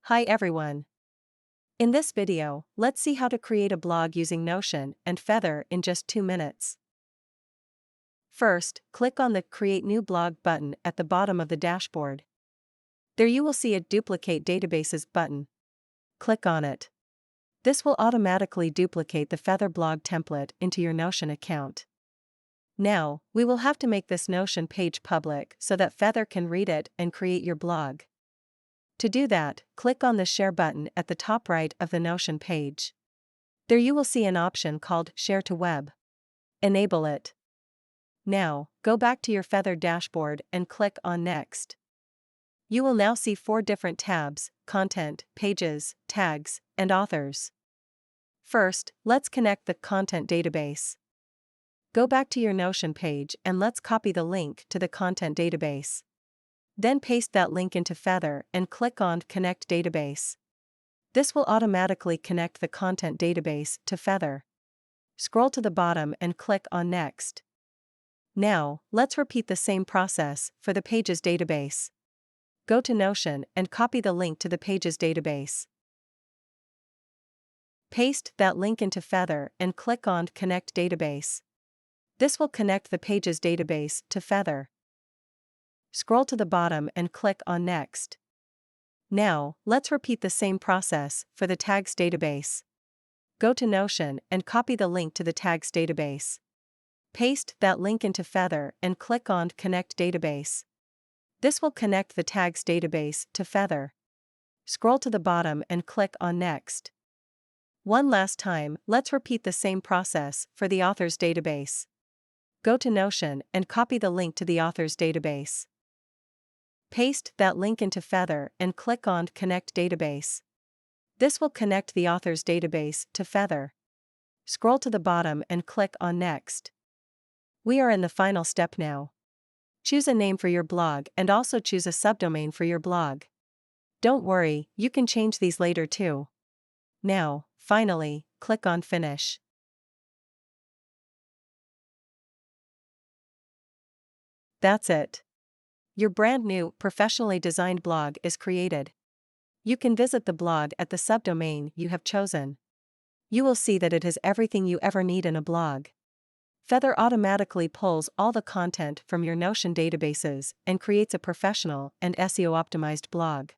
Hi everyone. In this video, let's see how to create a blog using Notion and Feather in just 2 minutes. First, click on the Create New Blog button at the bottom of the dashboard. There you will see a Duplicate Databases button. Click on it. This will automatically duplicate the Feather blog template into your Notion account. Now, we will have to make this Notion page public so that Feather can read it and create your blog. To do that, click on the Share button at the top right of the Notion page. There you will see an option called Share to Web. Enable it. Now, go back to your Feather dashboard and click on Next. You will now see 4 different tabs: Content, Pages, Tags, and Authors. First, let's connect the content database. Go back to your Notion page and let's copy the link to the content database. Then paste that link into Feather and click on Connect Database. This will automatically connect the content database to Feather. Scroll to the bottom and click on Next. Now, let's repeat the same process for the Pages database. Go to Notion and copy the link to the Pages database. Paste that link into Feather and click on Connect Database. This will connect the Pages database to Feather. Scroll to the bottom and click on Next. Now, let's repeat the same process for the Tags database. Go to Notion and copy the link to the Tags database. Paste that link into Feather and click on Connect Database. This will connect the Tags database to Feather. Scroll to the bottom and click on Next. One last time, let's repeat the same process for the Authors database. Go to Notion and copy the link to the Authors database. Paste that link into Feather and click on Connect Database. This will connect the Authors database to Feather. Scroll to the bottom and click on Next. We are in the final step now. Choose a name for your blog and also choose a subdomain for your blog. Don't worry, you can change these later too. Now, finally, click on Finish. That's it. Your brand new, professionally designed blog is created. You can visit the blog at the subdomain you have chosen. You will see that it has everything you ever need in a blog. Feather automatically pulls all the content from your Notion databases and creates a professional and SEO-optimized blog.